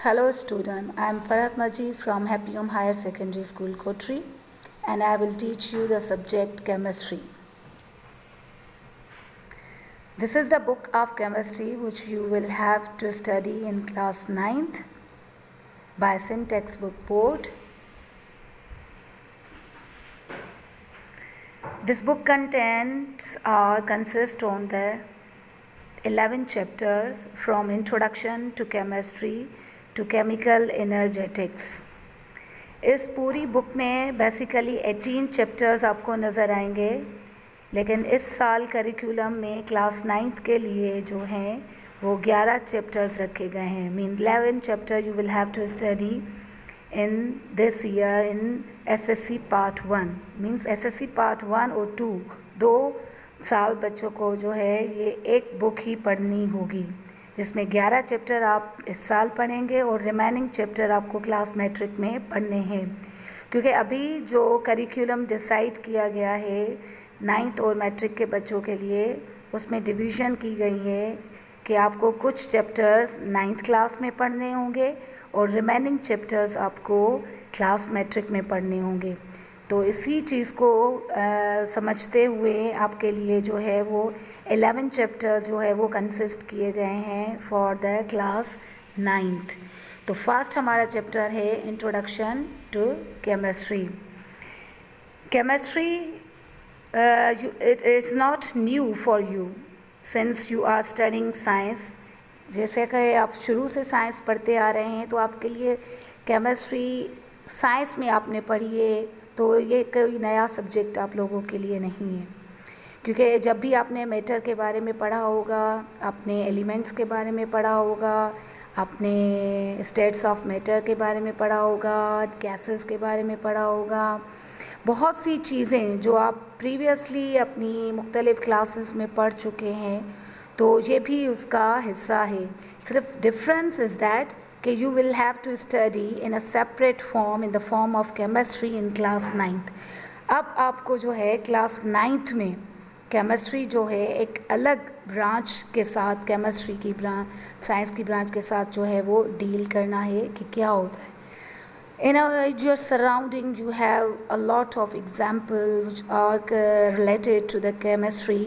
Hello student, I am Farhat Majid from Happy Home Higher Secondary School Kotri and I will teach you the subject chemistry. This is the book of chemistry which you will have to study in class 9th by Sin Textbook Board. This book contents consist on the 11 chapters from Introduction to Chemistry to Chemical Energetics. इस पूरी book में basically 18 chapters आपको नज़र आएंगे, लेकिन इस साल curriculum में क्लास 9th के लिए जो हैं वो 11 चैप्टर्स रखे गए हैं. Mean 11 chapter you will have to study in this year in SSC part 1. Means SSC part 1 और 2 दो साल बच्चों को जो है ये एक बुक ही पढ़नी होगी, जिसमें 11 चैप्टर आप इस साल पढ़ेंगे और रिमेनिंग चैप्टर आपको क्लास मैट्रिक में पढ़ने हैं. क्योंकि अभी जो करिकुलम डिसाइड किया गया है 9th और मैट्रिक के बच्चों के लिए, उसमें डिवीज़न की गई है कि आपको कुछ चैप्टर्स 9th क्लास में पढ़ने होंगे और रिमेनिंग चैप्टर्स आपको क्लास मैट्रिक में पढ़ने होंगे. तो इसी चीज़ को समझते हुए आपके लिए जो है वो 11 चैप्टर जो है वो कंसिस्ट किए गए हैं फॉर द क्लास 9th. तो फर्स्ट हमारा चैप्टर है introduction to chemistry. Chemistry it is not new for you since you are studying science. जैसे कि आप शुरू से साइंस पढ़ते आ रहे हैं तो आपके लिए केमिस्ट्री साइंस में आपने पढ़ी है, तो ये कोई नया सब्जेक्ट आप लोगों के लिए नहीं है. क्योंकि जब भी आपने मैटर के बारे में पढ़ा होगा, आपने एलिमेंट्स के बारे में पढ़ा होगा, आपने स्टेट्स ऑफ मैटर के बारे में पढ़ा होगा, गैसेस के बारे में पढ़ा होगा, बहुत सी चीज़ें जो आप प्रीवियसली अपनी मुख्तलिफ़ क्लासेस में पढ़ चुके हैं, तो ये भी उसका हिस्सा है. सिर्फ डिफरेंस इज़ दैट कि you will have to study in a separate form in the form of chemistry in class 9th. अब आपको जो है क्लास 9th में केमिस्ट्री जो है एक अलग ब्रांच के साथ, केमिस्ट्री की ब्रांच, साइंस की ब्रांच के साथ जो है वो डील करना है कि क्या होता है. In your surrounding you have a lot of examples which are related to the chemistry.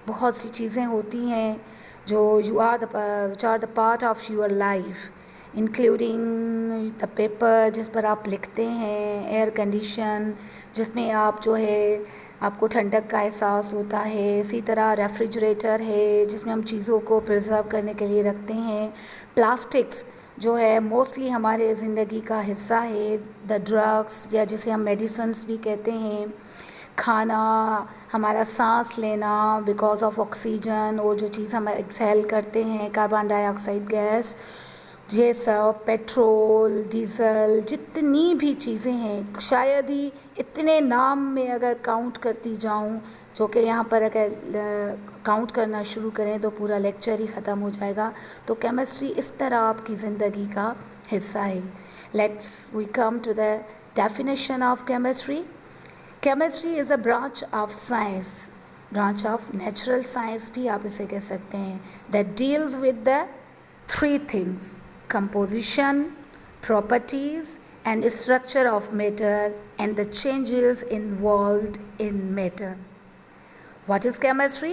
बहुत सी चीज़ें होती हैं जो which are the part of your life, including the paper जिस पर आप लिखते हैं, एयर कंडीशन जिसमें आप जो है आपको ठंडक का एहसास होता है, इसी तरह रेफ्रिजरेटर है जिसमें हम चीज़ों को प्रिजर्व करने के लिए रखते हैं, प्लास्टिक्स जो है मोस्टली हमारे ज़िंदगी का हिस्सा है, द ड्रग्स या जिसे हम मेडिसिन्स भी कहते हैं, खाना, हमारा सांस लेना बिकॉज ऑफ ऑक्सीजन, और जो चीज़ हम एक्सहेल करते हैं कार्बन डाइऑक्साइड गैस, ये सब, पेट्रोल, डीज़ल, जितनी भी चीज़ें हैं, शायद ही इतने नाम में अगर काउंट करती जाऊं, जो कि यहाँ पर अगर काउंट करना शुरू करें तो पूरा लेक्चर ही ख़त्म हो जाएगा. तो केमिस्ट्री इस तरह आपकी ज़िंदगी का हिस्सा है. Let's we come to the definition of chemistry. Chemistry is a branch of science, branch of natural science भी आप इसे कह सकते हैं, that deals with the three things: composition, properties and structure of matter and the changes involved in matter. What is chemistry?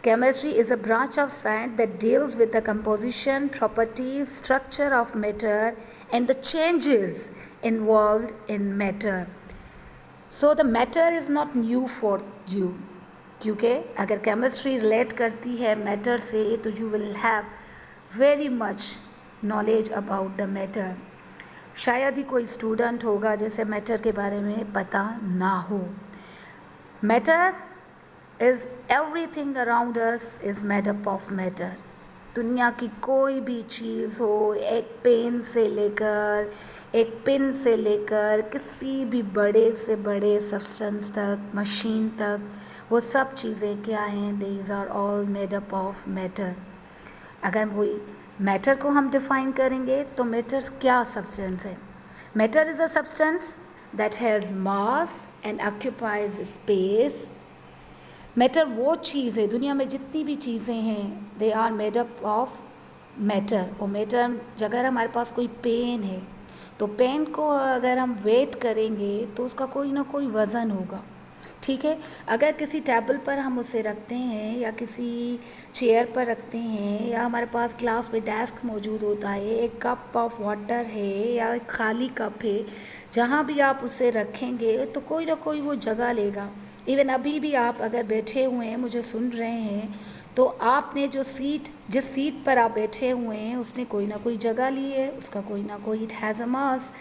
Chemistry is a branch of science that deals with the composition, properties, structure of matter and the changes involved in matter. So the matter is not new for you. क्योंकि अगर chemistry relate करती है matter से तो you will have very much knowledge about the matter. शायद ही कोई student होगा जैसे मैटर के बारे में पता ना हो. Matter is everything around us is made up of matter. दुनिया की कोई भी चीज़ हो, एक पेन से लेकर, एक पिन से लेकर, किसी भी बड़े से बड़े सब्सटेंस तक, मशीन तक, वो सब चीज़ें क्या हैं? These are all made up of matter. अगर वही मैटर को हम डिफ़ाइन करेंगे तो मैटर क्या सब्सटेंस है? Matter is a substance that has mass and occupies space. Matter वो चीज़ है, दुनिया में जितनी भी चीज़ें हैं they are made up of matter, और मैटर अगर हमारे पास कोई पेन है तो पेन को अगर हम वेट करेंगे तो उसका कोई ना कोई वज़न होगा, ठीक है। अगर किसी टेबल पर हम उसे रखते हैं या किसी चेयर पर रखते हैं या हमारे पास क्लास में डेस्क मौजूद होता है, एक कप ऑफ वाटर है या एक खाली कप है, जहाँ भी आप उसे रखेंगे तो कोई ना कोई वो जगह लेगा। इवन अभी भी आप अगर बैठे हुए हैं मुझे सुन रहे हैं तो आपने जिस सीट पर आप बैठे हुए हैं उसने कोई ना कोई जगह ली है, उसका कोई ना कोई इट हैज़ अ मास।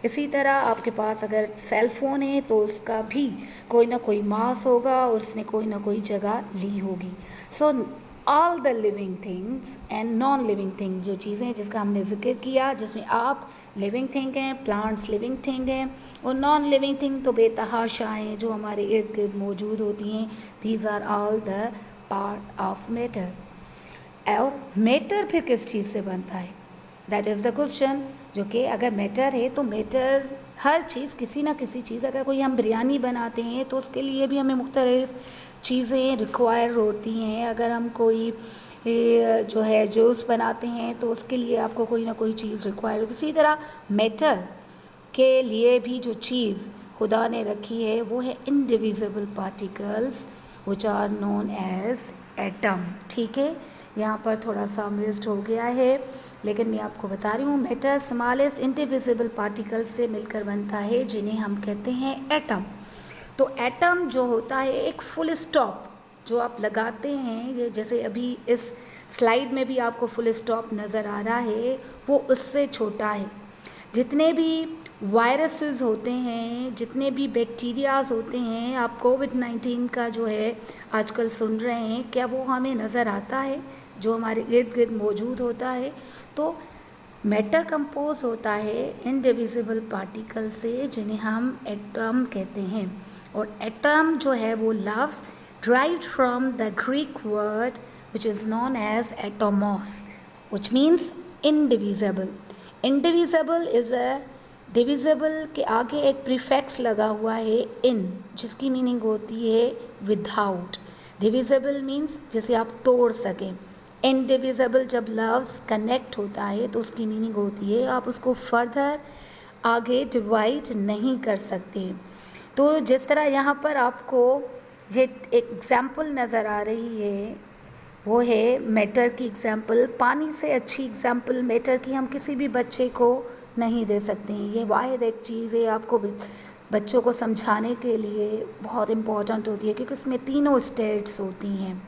इसी तरह आपके पास अगर सेल फ़ोन है तो उसका भी कोई ना कोई मास होगा और उसने कोई ना कोई जगह ली होगी। So all the living things and non living thing, जो चीज़ें जिसका हमने जिक्र किया, जिसमें आप लिविंग थिंग हैं, प्लांट्स लिविंग थिंग हैं, और नॉन लिविंग थिंग तो बेतहाशा हैं जो हमारे इर्द गिर्द मौजूद होती हैं। These are all the part of matter. और मैटर फिर किस चीज़ से बनता है, दैट इज़ द क्वेश्चन। जो कि अगर मैटर है तो मैटर हर चीज़, किसी ना किसी चीज़, अगर कोई हम बिरयानी बनाते हैं तो उसके लिए भी हमें मुख्तलिफ चीज़ें रिक्वायर होती हैं। अगर हम कोई जो है जूस बनाते हैं तो उसके लिए आपको कोई ना कोई चीज़ रिक्वायर होती है। इसी तरह मैटर के लिए भी जो चीज़ खुदा ने रखी है वो है indivisible particles which are known as atom, ठीक है। यहाँ पर थोड़ा सा मिस्ड हो गया है, लेकिन मैं आपको बता रही हूँ मैटर स्मॉलेस्ट इनडिविजिबल पार्टिकल्स से मिलकर बनता है जिन्हें हम कहते हैं एटम। तो एटम जो होता है एक फुल स्टॉप जो आप लगाते हैं, ये जैसे अभी इस स्लाइड में भी आपको फुल स्टॉप नज़र आ रहा है, वो उससे छोटा है। जितने भी वायरसेस होते हैं, जितने भी बैक्टीरियाज होते हैं, आप कोविड-19 का जो है आजकल सुन रहे हैं, क्या वो हमें नज़र आता है जो हमारे इर्द गिर्द मौजूद होता है? तो मैटर कंपोज होता है इनडिविजिबल पार्टिकल से जिन्हें हम एटम कहते हैं। और एटम जो है वो लफ्ज़ derived from the Greek word which is known as atomos, which means indivisible. Indivisible is a divisible के आगे एक प्रीफिक्स लगा हुआ है in, जिसकी मीनिंग होती है without. Divisible means जिसे आप तोड़ सकें। Indivisible जब लफ्ज़ कनेक्ट होता है तो उसकी मीनिंग होती है आप उसको फर्दर आगे डिवाइड नहीं कर सकते। तो जिस तरह यहाँ पर आपको ये एग्ज़ाम्पल नज़र आ रही है वो है मैटर की एग्ज़ाम्पल। पानी से अच्छी एग्ज़ाम्पल मैटर की हम किसी भी बच्चे को नहीं दे सकते हैं। ये वाहिद एक चीज़ है आपको बच्चों को समझाने के लिए बहुत इम्पॉर्टेंट होती है क्योंकि उसमें तीनों स्टेट्स होती हैं।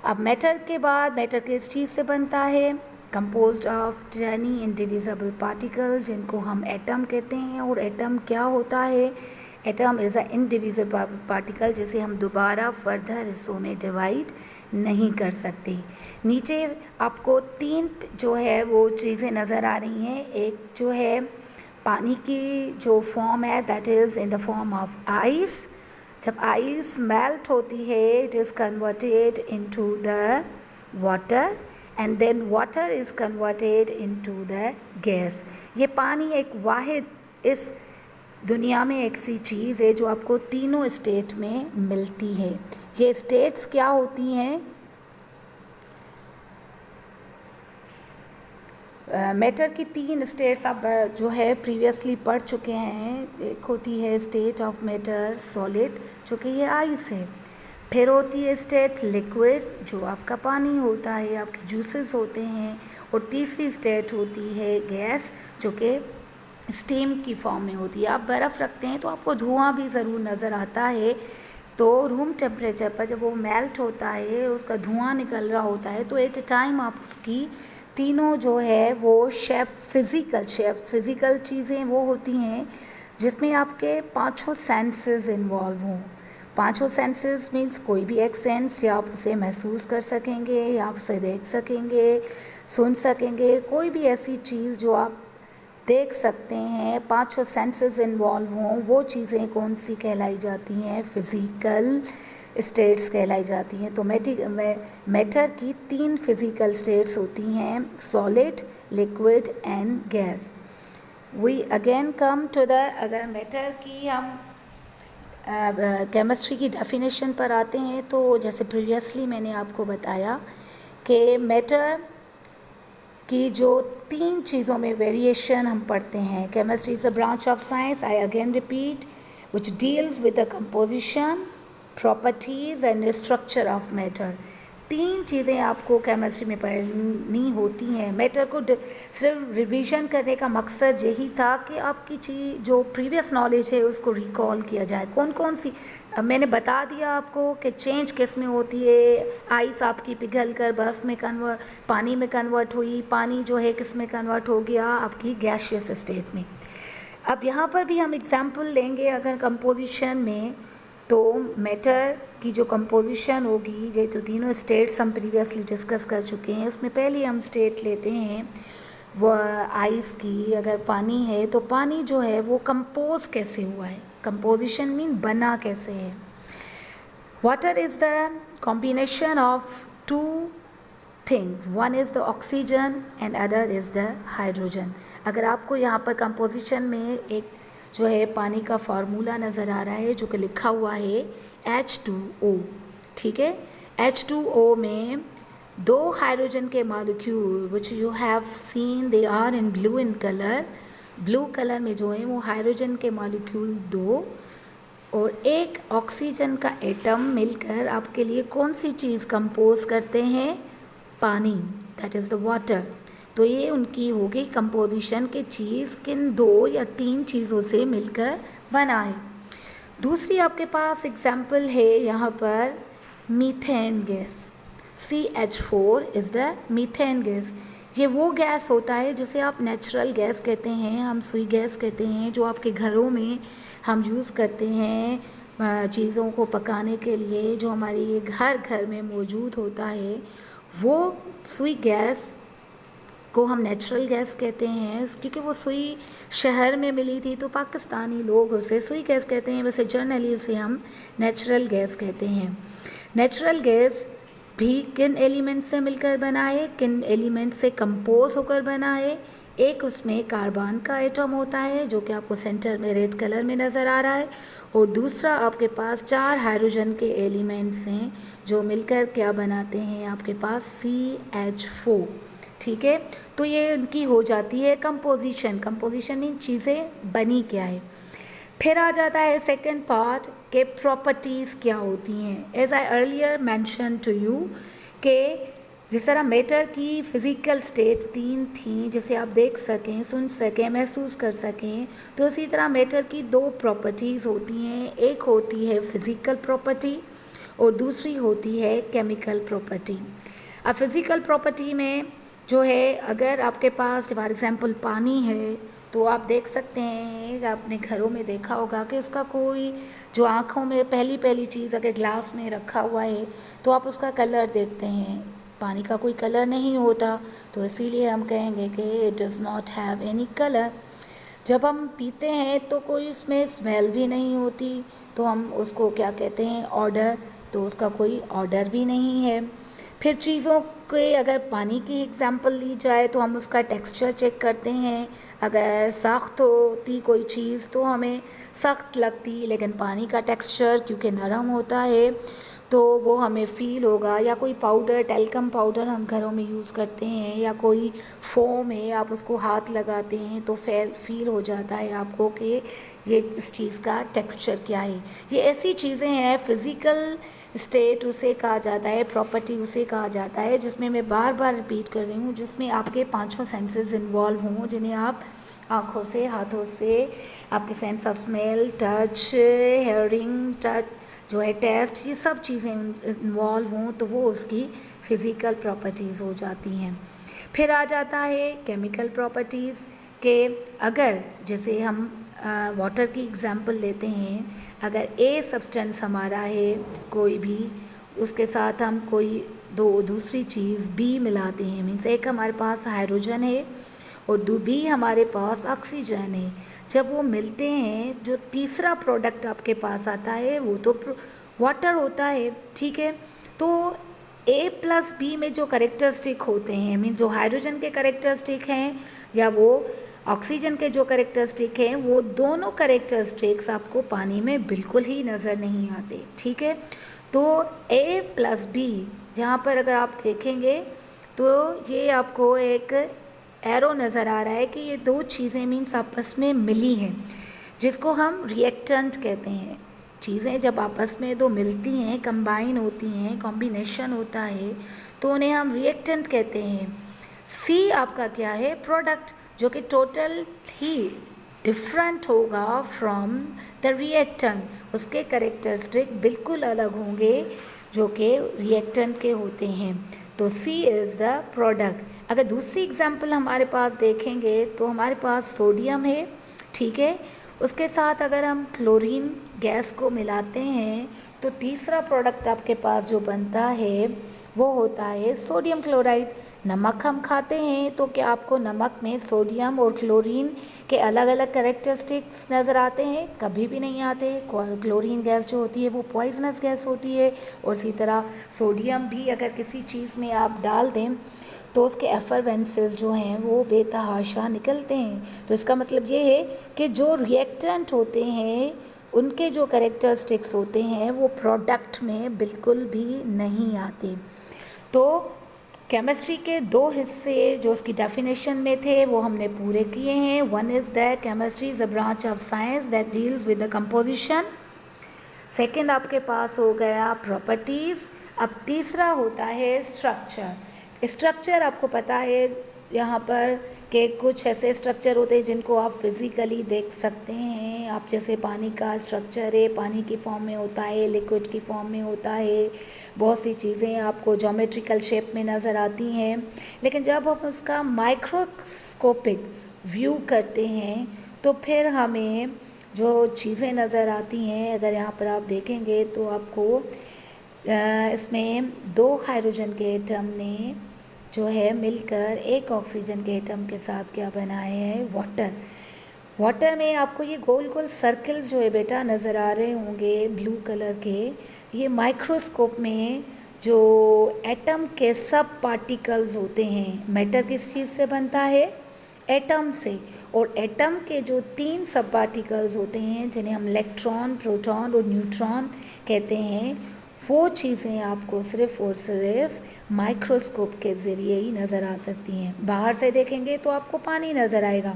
अब मैटर के बाद मैटर किस चीज़ से बनता है? Composed of tiny indivisible particles जिनको हम एटम कहते हैं। और एटम क्या होता है? Atom is a indivisible particle जिसे हम दोबारा फर्दर हिस्सों में डिवाइड नहीं कर सकते। नीचे आपको तीन जो है वो चीज़ें नज़र आ रही हैं। एक जो है पानी की जो फॉर्म है that is in the form of ice. जब आइस मेल्ट होती है it is converted into the water and then water is converted into the gas. ये पानी एक वाहिद इस दुनिया में एक सी चीज़ है जो आपको तीनों स्टेट में मिलती है। ये स्टेट्स क्या होती हैं? मैटर की तीन स्टेट्स आप जो है प्रीवियसली पढ़ चुके हैं। एक होती है स्टेट ऑफ मैटर सॉलिड जो कि ये आइस है। फिर होती है स्टेट लिक्विड जो आपका पानी होता है, आपके जूसेस होते हैं। और तीसरी स्टेट होती है गैस जो कि स्टीम की फॉर्म में होती है। आप बर्फ़ रखते हैं तो आपको धुआं भी ज़रूर नज़र आता है। तो रूम टेम्परेचर पर जब वो मेल्ट होता है उसका धुआं निकल रहा होता है तो एट अ टाइम आप उसकी तीनों जो है वो फिज़िकल चीज़ें वो होती हैं जिसमें आपके पांचों सेंसेस इन्वॉल्व हों। पांचों सेंसेस मीन्स कोई भी एक सेंस या आप उसे महसूस कर सकेंगे या आप उसे देख सकेंगे, सुन सकेंगे, कोई भी ऐसी चीज़ जो आप देख सकते हैं, पांचों सेंसेस इन्वॉल्व हों, वो चीज़ें कौन सी कहलाई जाती हैं? फिज़िकल स्टेट्स कहलाई जाती हैं। तो मैटर की तीन फिज़िकल स्टेट्स होती हैं, solid, liquid and gas. We again come to the, अगर मैटर की हम केमिस्ट्री की डेफिनेशन पर आते हैं तो जैसे प्रीवियसली मैंने आपको बताया कि मैटर कि जो 3 चीज़ों में वेरिएशन हम पढ़ते हैं। Chemistry is a branch of science, I again repeat, which deals with the composition, properties and structure of matter. 3 चीज़ें आपको केमिस्ट्री में पढ़नी होती हैं। मैटर को सिर्फ रिवीजन करने का मकसद यही था कि आपकी चीज़ जो प्रीवियस नॉलेज है उसको रिकॉल किया जाए। कौन कौन सी मैंने बता दिया आपको कि चेंज किस में होती है। आइस आपकी पिघल कर बर्फ़ में पानी में कन्वर्ट हुई, पानी जो है किस में कन्वर्ट हो गया, आपकी गैसियस स्टेट में। अब यहाँ पर भी हम एग्जाम्पल लेंगे अगर कंपोजिशन में, तो मैटर की जो कंपोजिशन होगी, ये तो तीनों स्टेट्स हम प्रीवियसली डिस्कस कर चुके हैं। इसमें पहले हम स्टेट लेते हैं वो आइस की। अगर पानी है तो पानी जो है वो कंपोज कैसे हुआ है, कंपोजिशन मीन बना कैसे है। Water is the combination of two things, one is the oxygen and other is the hydrogen. अगर आपको यहाँ पर कंपोजिशन में एक जो है पानी का फार्मूला नज़र आ रहा है जो कि लिखा हुआ है H2O, ठीक है। H2O में 2 हाइड्रोजन के molecule which you have seen they are in blue in colour, blue colour में जो है वो हाइड्रोजन के मॉलिक्यूल 2 और एक ऑक्सीजन का एटम मिलकर आपके लिए कौन सी चीज़ कंपोज करते हैं, पानी, दैट इज़ द वाटर। तो ये उनकी हो गई कंपोजिशन के चीज़ किन 2 या 3 चीज़ों से मिलकर बना है। दूसरी आपके पास एग्जाम्पल है यहाँ पर methane gas, CH4 is the methane gas. ये वो गैस होता है जिसे आप नेचुरल गैस कहते हैं, हम सुई गैस कहते हैं, जो आपके घरों में हम यूज़ करते हैं चीज़ों को पकाने के लिए, जो हमारी घर घर में मौजूद होता है। वो सुई गैस को हम नेचुरल गैस कहते हैं क्योंकि वो सुई शहर में मिली थी, तो पाकिस्तानी लोग उसे सुई गैस कहते हैं। वैसे जनरली उसे हम नेचुरल गैस कहते हैं। नेचुरल गैस भी किन एलिमेंट से मिलकर बना है, किन एलिमेंट से कंपोज होकर बना है। एक उसमें कार्बन का एटम होता है जो कि आपको सेंटर में रेड कलर में नज़र आ रहा है, और दूसरा आपके पास 4 हाइड्रोजन के एलिमेंट्स हैं जो मिलकर क्या बनाते हैं, आपके पास CH4, ठीक है। तो ये इनकी हो जाती है कंपोजिशन। कंपोजिशन इन चीज़ें बनी क्या है। फिर आ जाता है सेकंड पार्ट के प्रॉपर्टीज़ क्या होती हैं। As I earlier mention to you के जिस तरह मैटर की फ़िज़िकल स्टेट 3 थी जिसे आप देख सकें, सुन सकें, महसूस कर सकें, तो इसी तरह मैटर की 2 प्रॉपर्टीज़ होती हैं। एक होती है फ़िज़िकल प्रॉपर्टी और दूसरी होती है केमिकल प्रॉपर्टी। अब फिज़िकल प्रॉपर्टी में जो है, अगर आपके पास फॉर एग्ज़ाम्पल पानी है तो आप देख सकते हैं, आपने घरों में देखा होगा कि उसका कोई जो आँखों में पहली चीज़ अगर ग्लास में रखा हुआ है तो आप उसका कलर देखते हैं। पानी का कोई कलर नहीं होता, तो इसीलिए हम कहेंगे कि it does not have any colour. जब हम पीते हैं तो कोई उसमें स्मेल भी नहीं होती, तो हम उसको क्या कहते हैं, ऑर्डर, तो उसका कोई ऑर्डर भी नहीं है। फिर चीज़ों के अगर पानी की एग्जांपल ली जाए तो हम उसका टेक्सचर चेक करते हैं। अगर सख्त होती कोई चीज़ तो हमें सख्त लगती, लेकिन पानी का टेक्सचर क्योंकि नरम होता है तो वो हमें फ़ील होगा। या कोई पाउडर, टेल्कम पाउडर हम घरों में यूज़ करते हैं, या कोई फोम है, आप उसको हाथ लगाते हैं तो फील हो जाता है आपको कि ये इस चीज़ का टेक्सचर क्या है। ये ऐसी चीज़ें हैं, फ़िज़िकल स्टेट उसे कहा जाता है, प्रॉपर्टी उसे कहा जाता है, जिसमें मैं बार बार रिपीट कर रही हूँ, जिसमें आपके 5 सेंसेस इन्वॉल्व हों, जिन्हें आप आँखों से, हाथों से, आपके sense of smell, touch, hearing, touch जो है, टेस्ट, ये सब चीज़ें इन्वॉल्व हों तो वो उसकी फ़िज़िकल प्रॉपर्टीज़ हो जाती हैं। फिर आ जाता है केमिकल प्रॉपर्टीज़ के अगर जैसे हम वाटर की एग्जांपल लेते हैं, अगर ए सब्सटेंस हमारा है कोई भी, उसके साथ हम कोई दूसरी चीज़ बी मिलाते हैं, मीन्स एक हमारे पास हाइड्रोजन है और बी हमारे पास ऑक्सीजन है। जब वो मिलते हैं, जो तीसरा प्रोडक्ट आपके पास आता है वो तो वाटर होता है, ठीक है। तो ए प्लस बी में जो करेक्टरिस्टिक होते हैं, मीन जो हाइड्रोजन के करेक्टरिस्टिक हैं या वो ऑक्सीजन के जो करेक्टरिस्टिक हैं, वो दोनों करेक्टरिस्टिक्स आपको पानी में बिल्कुल ही नज़र नहीं आते, ठीक है। तो ए प्लस बी, जहाँ पर अगर आप देखेंगे तो ये आपको एक एरो नज़र आ रहा है कि ये दो चीज़ें मीन्स आपस में मिली हैं, जिसको हम रिएक्टेंट कहते हैं। चीज़ें जब आपस में दो मिलती हैं, कंबाइन होती हैं, कॉम्बिनेशन होता है, तो उन्हें हम रिएक्टेंट कहते हैं। सी आपका क्या है? प्रोडक्ट, जो कि टोटल ही डिफरेंट होगा फ्रॉम द रिएक्टेंट। उसके करेक्टरिस्टिक बिल्कुल अलग होंगे जो कि रिएक्टेंट के होते हैं। तो सी इज़ द प्रोडक्ट। अगर दूसरी एग्जांपल हमारे पास देखेंगे तो हमारे पास सोडियम है, ठीक है, उसके साथ अगर हम क्लोरीन गैस को मिलाते हैं तो तीसरा प्रोडक्ट आपके पास जो बनता है वो होता है सोडियम क्लोराइड। नमक हम खाते हैं तो क्या आपको नमक में सोडियम और क्लोरीन के अलग अलग करेक्टरिस्टिक्स नज़र आते हैं? कभी भी नहीं आते। क्लोरीन गैस जो होती है वो पॉइजनस गैस होती है, और इसी तरह सोडियम भी अगर किसी चीज़ में आप डाल दें तो उसके एफरवेंसेस जो हैं वो बेतहाशा निकलते हैं। तो इसका मतलब ये है कि जो रिएक्टेंट होते हैं उनके जो करेक्टरिस्टिक्स होते हैं वो प्रोडक्ट में बिल्कुल भी नहीं आते। तो केमिस्ट्री के दो हिस्से जो उसकी डेफिनेशन में थे वो हमने पूरे किए हैं। One is that chemistry is a branch of science that deals with the composition. Second आपके पास हो गया प्रॉपर्टीज़। अब तीसरा होता है स्ट्रक्चर। स्ट्रक्चर आपको पता है यहाँ पर कि कुछ ऐसे स्ट्रक्चर होते हैं जिनको आप फिज़िकली देख सकते हैं। आप जैसे पानी का स्ट्रक्चर है, पानी की फॉर्म में होता है, लिक्विड की फॉर्म में होता है, बहुत सी चीज़ें आपको ज्योमेट्रिकल शेप में नज़र आती हैं। लेकिन जब हम उसका माइक्रोस्कोपिक व्यू करते हैं तो फिर हमें जो चीज़ें नज़र आती हैं, अगर यहाँ पर आप देखेंगे तो आपको इसमें दो हाइड्रोजन के एटम ने जो है मिलकर एक ऑक्सीजन के एटम के साथ क्या बनाए हैं? वाटर। वाटर में आपको ये गोल गोल सर्कल्स जो है बेटा नज़र आ रहे होंगे ब्लू कलर के। ये माइक्रोस्कोप में जो एटम के सब पार्टिकल्स होते हैं। मैटर किस चीज़ से बनता है? एटम से। और एटम के जो 3 सब पार्टिकल्स होते हैं जिन्हें हम इलेक्ट्रॉन, प्रोटॉन और न्यूट्रॉन कहते हैं, वो चीज़ें आपको सिर्फ़ और सिर्फ माइक्रोस्कोप के ज़रिए ही नज़र आ सकती हैं। बाहर से देखेंगे तो आपको पानी नज़र आएगा,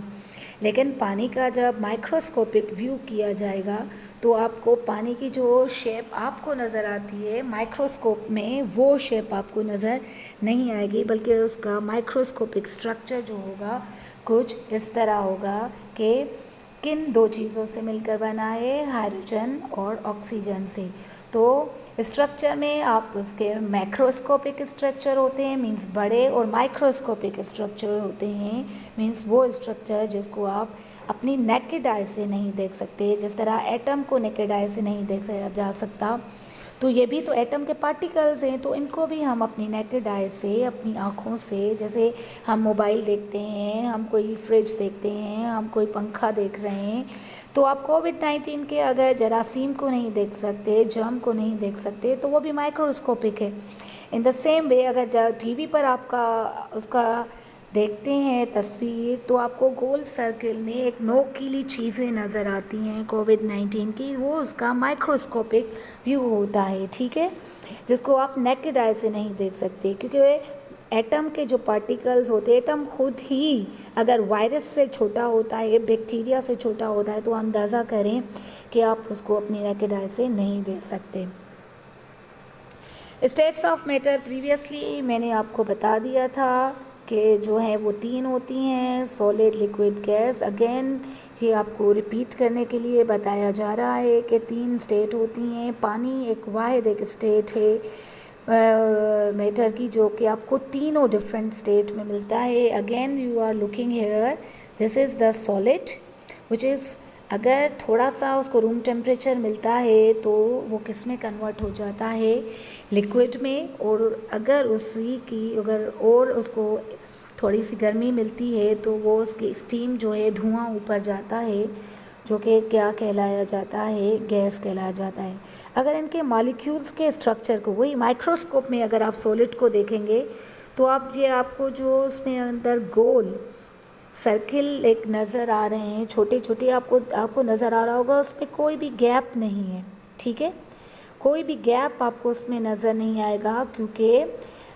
लेकिन पानी का जब माइक्रोस्कोपिक व्यू किया जाएगा तो आपको पानी की जो शेप आपको नज़र आती है माइक्रोस्कोप में, वो शेप आपको नज़र नहीं आएगी, बल्कि उसका माइक्रोस्कोपिक स्ट्रक्चर जो होगा कुछ इस तरह होगा कि किन दो चीज़ों से मिलकर बना है? हाइड्रोजन और ऑक्सीजन से। तो स्ट्रक्चर में आप उसके मैक्रोस्कोपिक स्ट्रक्चर होते हैं मींस बड़े, और माइक्रोस्कोपिक स्ट्रक्चर होते हैं मींस वो स्ट्रक्चर जिसको आप अपनी नेकेड आई से नहीं देख सकते। जिस तरह एटम को नेकेड आई से नहीं देखा जा सकता, तो ये भी तो एटम के पार्टिकल्स हैं, तो इनको भी हम अपनी नेकेड आई से, अपनी आँखों से, जैसे हम मोबाइल देखते हैं, हम कोई फ्रिज देखते हैं, हम कोई पंखा देख रहे हैं, तो आप कोविड-19 के अगर जरासीम को नहीं देख सकते, जर्म को नहीं देख सकते, तो वो भी माइक्रोस्कोपिक है। इन द सेम वे अगर टीवी पर आपका उसका देखते हैं तस्वीर, तो आपको गोल सर्किल में एक नोकीली चीज़ें नज़र आती हैं कोविड-19 की, वो उसका माइक्रोस्कोपिक व्यू होता है, ठीक है, जिसको आप नेकेड आई से नहीं देख सकते। क्योंकि एटम के जो पार्टिकल्स होते हैं, एटम खुद ही अगर वायरस से छोटा होता है, बैक्टीरिया से छोटा होता है, तो अंदाज़ा करें कि आप उसको अपनी नेकेड आई से नहीं देख सकते। स्टेट्स ऑफ मैटर प्रीवियसली मैंने आपको बता दिया था कि जो है वो 3 होती हैं, सॉलिड, लिक्विड, गैस। अगेन ये आपको रिपीट करने के लिए बताया जा रहा है कि 3 स्टेट होती हैं। पानी एक वाहिद एक स्टेट है मैटर की, जो कि आपको तीनों डिफरेंट स्टेट में मिलता है। Again you are looking here, this is the solid which is, अगर थोड़ा सा उसको रूम टेम्परेचर मिलता है तो वो किस में कन्वर्ट हो जाता है? लिक्विड में। और अगर और उसको थोड़ी सी गर्मी मिलती है तो वो उसकी स्टीम जो है, धुआं ऊपर जाता है, जो कि क्या कहलाया जाता है? गैस कहलाया जाता है। अगर इनके मॉलिक्यूल्स के स्ट्रक्चर को, वही माइक्रोस्कोप में अगर आप सॉलिड को देखेंगे तो आपको जो उसमें अंदर गोल सर्किल एक नज़र आ रहे हैं, छोटे छोटे आपको नज़र आ रहा होगा, उस पर कोई भी गैप नहीं है, ठीक है, कोई भी गैप आपको उसमें नज़र नहीं आएगा, क्योंकि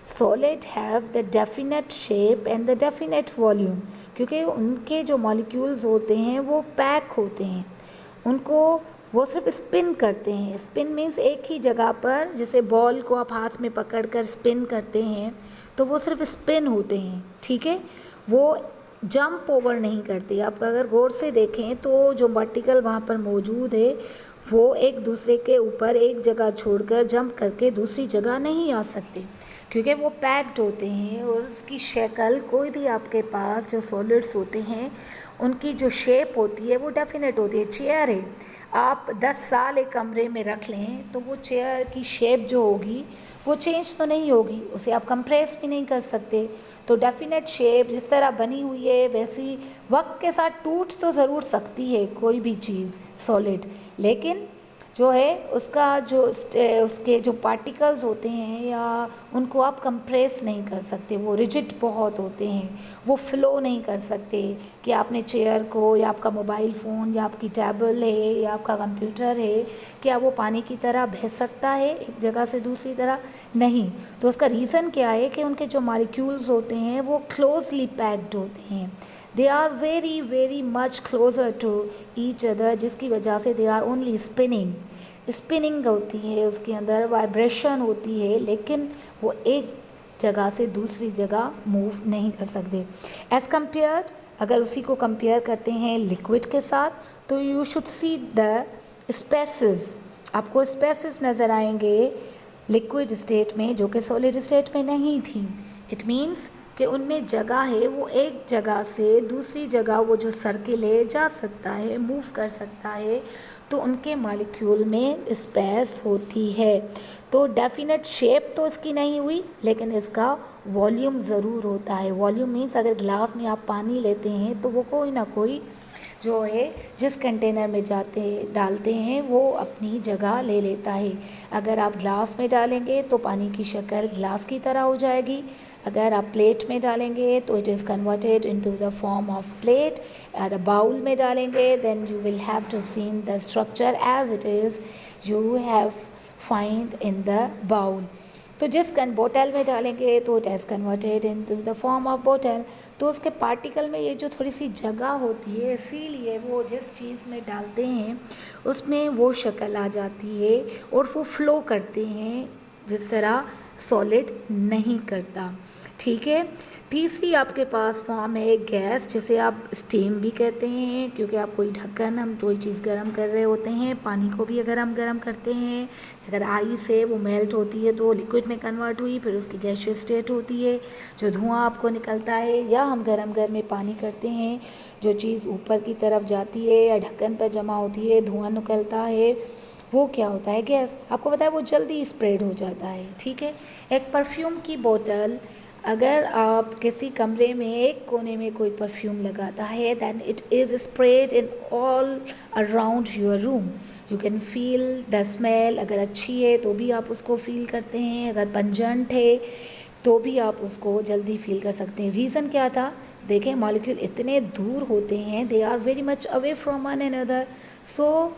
solid have the definite shape and the definite volume, क्योंकि उनके जो मॉलिक्यूल्स होते हैं वो पैक होते हैं, उनको वो सिर्फ स्पिन करते हैं। स्पिन मीन्स एक ही जगह पर, जैसे बॉल को आप हाथ में पकड़ कर स्पिन करते हैं तो वो सिर्फ स्पिन होते हैं, ठीक है, वो जंप ओवर नहीं करते। आप अगर गौर से देखें तो जो पार्टिकल वहाँ पर मौजूद है वो एक दूसरे के ऊपर एक जगह छोड़कर जंप करके दूसरी जगह नहीं आ सकते, क्योंकि वो पैक्ड होते हैं। और उसकी शक्ल, कोई भी आपके पास जो सॉलिड्स होते हैं उनकी जो शेप होती है वो डेफिनेट होती है। चेयर है, आप 10 साल एक कमरे में रख लें तो वो चेयर की शेप जो होगी वो चेंज तो नहीं होगी, उसे आप कंप्रेस भी नहीं कर सकते। तो डेफिनेट शेप जिस तरह बनी हुई है वैसी वक्त के साथ टूट तो ज़रूर सकती है कोई भी चीज़ सॉलिड, लेकिन जो है उसका जो उसके जो पार्टिकल्स होते हैं या उनको आप कंप्रेस नहीं कर सकते, वो रिजिड बहुत होते हैं, वो फ्लो नहीं कर सकते। कि आपने चेयर को या आपका मोबाइल फ़ोन या आपकी टैबल है या आपका कंप्यूटर है, क्या वो पानी की तरह बह सकता है एक जगह से दूसरी तरह? नहीं। तो उसका रीज़न क्या है कि उनके जो मॉलिक्यूल्स होते हैं वो क्लोजली पैक्ड होते हैं, they are very very much closer to each other, जिसकी वजह से दे आर ओनली स्पिनिंग होती है, उसके अंदर वाइब्रेशन होती है, लेकिन वो एक जगह से दूसरी जगह मूव नहीं कर सकते। एज़ कम्पेयर, अगर उसी को कंपेयर करते हैं लिक्विड के साथ, तो you should see the spaces, आपको स्पेसेस नज़र आएंगे लिक्विड स्टेट में जो कि सॉलिड स्टेट में नहीं थी। इट मीन्स कि उनमें जगह है, वो एक जगह से दूसरी जगह वो जो सर्किल है जा सकता है, मूव कर सकता है, तो उनके मॉलिक्यूल में स्पेस होती है। तो डेफिनेट शेप तो इसकी नहीं हुई, लेकिन इसका वॉल्यूम ज़रूर होता है। वॉल्यूम मीन्स अगर ग्लास में आप पानी लेते हैं तो वो कोई ना कोई जो है जिस कंटेनर में डालते हैं वो अपनी जगह ले लेता है। अगर आप ग्लास में डालेंगे तो पानी की शक्ल ग्लास की तरह हो जाएगी, अगर आप प्लेट में डालेंगे तो it is converted into the form of plate, अगर बाउल में डालेंगे then you will have to seen the structure as it is you have find in the bowl. तो जिस बोतल में डालेंगे तो it has converted into the form of बोतल। तो उसके पार्टिकल में ये जो थोड़ी सी जगह होती है, इसीलिए वो जिस चीज़ में डालते हैं उसमें वो शक्ल आ जाती है और वो फ्लो करते हैं जिस तरह सॉलिड नहीं करता, ठीक है। तीसरी आपके पास फॉर्म है गैस, जिसे आप स्टीम भी कहते हैं, क्योंकि आप कोई ढक्कन, हम कोई चीज़ गर्म कर रहे होते हैं, पानी को भी अगर हम गर्म करते हैं, अगर आइस है वो मेल्ट होती है तो लिक्विड में कन्वर्ट हुई, फिर उसकी गैसियस स्टेट होती है, जो धुआं आपको निकलता है, या हम गर्म में पानी करते हैं, जो चीज़ ऊपर की तरफ जाती है या ढक्कन पर जमा होती है, धुआं निकलता है, वो क्या होता है? गैस। आपको पता है वो जल्दी स्प्रेड हो जाता है, ठीक है। एक परफ्यूम की बोतल, अगर आप किसी कमरे में एक कोने में कोई परफ्यूम लगाता है than it is spread in all around your room, you can feel the smell. अगर अच्छी है तो भी आप उसको फील करते हैं, अगर पंजेंट है तो भी आप उसको जल्दी फील कर सकते हैं। रीज़न क्या था? देखें, मॉलिक्यूल इतने दूर होते हैं, they are very much away from one another, so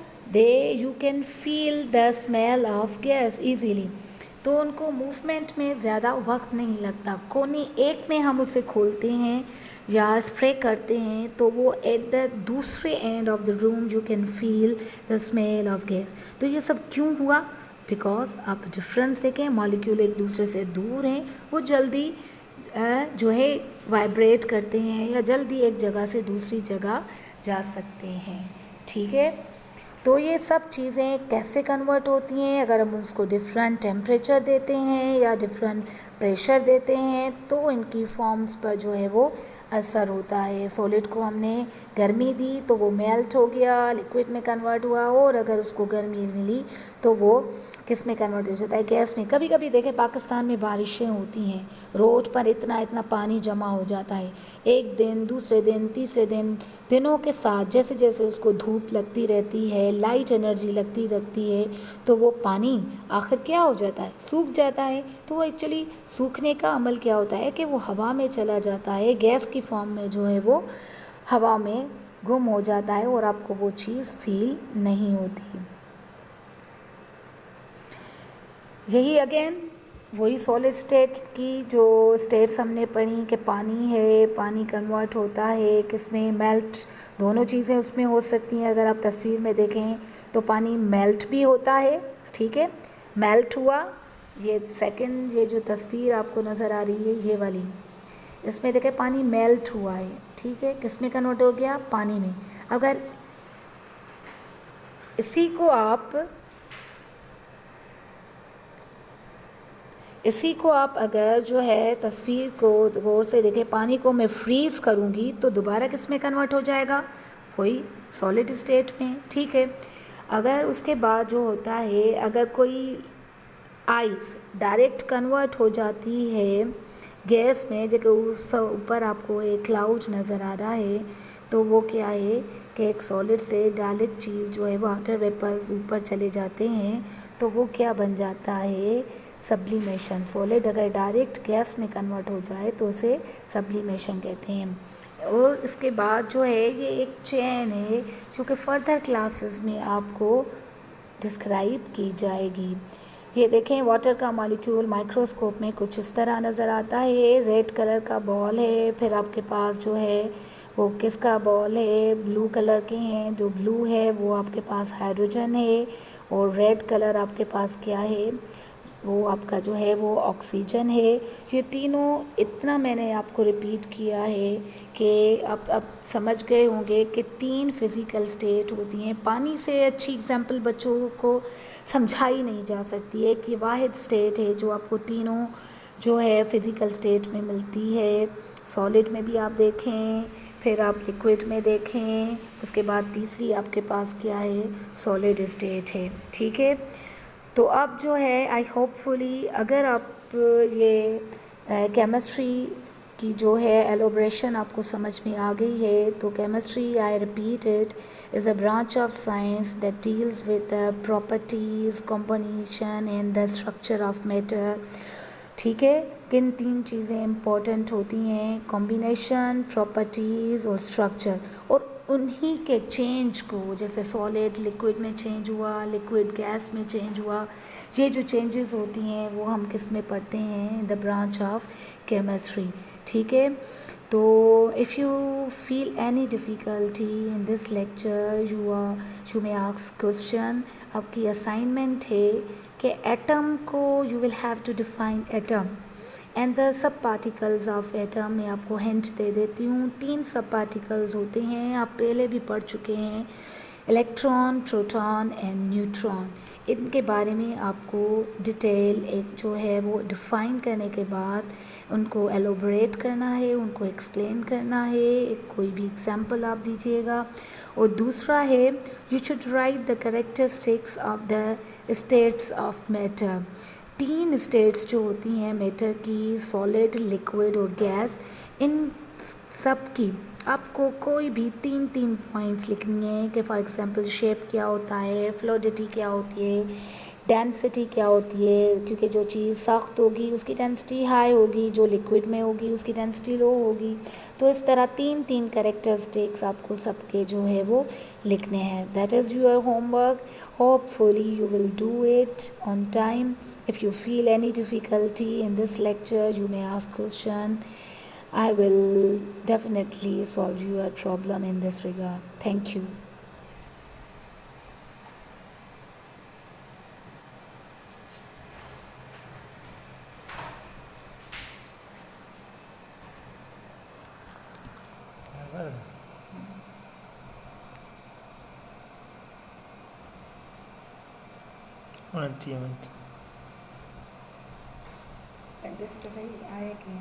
you can feel the smell of gas easily। तो उनको मूवमेंट में ज़्यादा वक्त नहीं लगता। कोने एक में हम उसे खोलते हैं या स्प्रे करते हैं तो वो एट द दूसरे end of the room you can feel the smell of gas. तो ये सब क्यों हुआ? बिकॉज आप डिफरेंस देखें, मॉलिक्यूल एक दूसरे से दूर हैं, वो जल्दी जो है वाइब्रेट करते हैं या जल्दी एक जगह से दूसरी जगह जा सकते हैं, ठीक है। तो ये सब चीज़ें कैसे कन्वर्ट होती हैं? अगर हम उसको डिफरेंट टेम्परेचर देते हैं या डिफरेंट प्रेशर देते हैं तो इनकी फॉर्म्स पर जो है वो असर होता है। सॉलिड को हमने गर्मी दी तो वो मेल्ट हो गया, लिक्विड में कन्वर्ट हुआ, और अगर उसको गर्मी मिली तो वो किस में कन्वर्ट हो जाता है? गैस में। कभी कभी देखें पाकिस्तान में बारिशें होती हैं, रोड पर इतना इतना पानी जमा हो जाता है, एक दिन, दूसरे दिन, तीसरे दिन, दिनों के साथ जैसे जैसे उसको धूप लगती रहती है, लाइट एनर्जी लगती रहती है, तो वो पानी आखिर क्या हो जाता है? सूख जाता है। तो वो एक्चुअली सूखने का अमल क्या होता है कि वो हवा में चला जाता है, गैस की फॉर्म में जो है वो हवा में गुम हो जाता है और आपको वो चीज़ फील नहीं होती। यही अगेन वही सॉलिड स्टेट की जो स्टेट्स हमने पढ़ी कि पानी है, पानी कन्वर्ट होता है किसमें, मेल्ट, दोनों चीज़ें उसमें हो सकती हैं। अगर आप तस्वीर में देखें तो पानी मेल्ट भी होता है, ठीक है, मेल्ट हुआ। ये सेकंड, ये जो तस्वीर आपको नज़र आ रही है ये वाली, इसमें देखें पानी मेल्ट हुआ है, ठीक है, किसमें कन्वर्ट हो गया, पानी में। अगर इसी को आप अगर जो है तस्वीर को गौर से देखें, पानी को मैं फ्रीज़ करूँगी तो दोबारा किस में कन्वर्ट हो जाएगा, वही सॉलिड स्टेट में, ठीक है। अगर उसके बाद जो होता है, अगर कोई आइस डायरेक्ट कन्वर्ट हो जाती है गैस में, जैसे उस ऊपर आपको एक क्लाउड नज़र आ रहा है, तो वो क्या है कि एक सॉलिड से डायरेक्ट चीज़ जो है वाटर वेपर्स ऊपर चले जाते हैं, तो वो क्या बन जाता है, सब्लिमेशन। सॉलिड अगर डायरेक्ट गैस में कन्वर्ट हो जाए तो उसे सब्लिमेशन कहते हैं। और इसके बाद जो है ये एक चेन है जो कि फर्दर क्लासेस में आपको डिस्क्राइब की जाएगी। ये देखें, वाटर का मॉलिक्यूल माइक्रोस्कोप में कुछ इस तरह नज़र आता है। रेड कलर का बॉल है, फिर आपके पास जो है वो किसका बॉल है, ब्लू कलर के हैं, जो ब्लू है वो आपके पास हाइड्रोजन है, और रेड कलर आपके पास क्या है, वो आपका जो है वो ऑक्सीजन है। ये तीनों, इतना मैंने आपको रिपीट किया है कि अब समझ गए होंगे कि 3 फिज़िकल स्टेट होती हैं। पानी से अच्छी एग्जांपल बच्चों को समझाई नहीं जा सकती है कि वाहिद स्टेट है जो आपको तीनों जो है फिज़िकल स्टेट में मिलती है। सॉलिड में भी आप देखें, फिर आप लिक्विड में देखें, उसके बाद तीसरी आपके पास क्या है, सॉलिड स्टेट है, ठीक है। तो अब जो है आई होपफुली अगर आप ये केमिस्ट्री की जो है एलोब्रेशन आपको समझ में आ गई है, तो chemistry, I repeat it, is a branch of science that deals with the properties, combination and the structure of matter, ठीक है। किन 3 चीज़ें इम्पोर्टेंट होती हैं, कॉम्बिनेशन, प्रॉपर्टीज़ और स्ट्रक्चर, और उन्हीं के चेंज को, जैसे सॉलिड लिक्विड में चेंज हुआ, लिक्विड गैस में चेंज हुआ, ये जो चेंजेस होती हैं वो हम किस में पढ़ते हैं, in the branch of chemistry, ठीक है। तो if you feel any difficulty in this lecture, you may ask question. आपकी असाइनमेंट है कि एटम को you will have to define atom and the sub particles of atom. मैं आपको hint दे देती हूँ, 3 सब पार्टिकल्स होते हैं, आप पहले भी पढ़ चुके हैं, इलेक्ट्रॉन, प्रोटॉन एंड न्यूट्रॉन। इनके बारे में आपको डिटेल एक जो है वो डिफ़ाइन करने के बाद उनको एलोबरेट करना है, उनको एक्सप्लेन करना है, एक कोई भी एग्जांपल आप दीजिएगा। और दूसरा है, you should write the characteristics of the states of matter. 3 states जो होती हैं मैटर की, सॉलिड, लिक्विड और गैस, इन सब की आपको कोई भी 3 पॉइंट्स लिखनी है कि फॉर एग्जांपल शेप क्या होता है, फ्लूइडिटी क्या होती है, डेंसिटी क्या होती है, क्योंकि जो चीज़ सख्त होगी उसकी डेंसिटी हाई होगी, जो लिक्विड में होगी उसकी डेंसिटी लो होगी। तो इस तरह 3 कैरेक्टरिस्टिक्स आपको सबके जो है वो लिखने हैं। That is your homework, hopefully you will do it on time. If you feel any difficulty in this lecture, you may ask question. I will definitely solve your problem in this regard. Thank you. हाँ जी, practice तो सही आए कि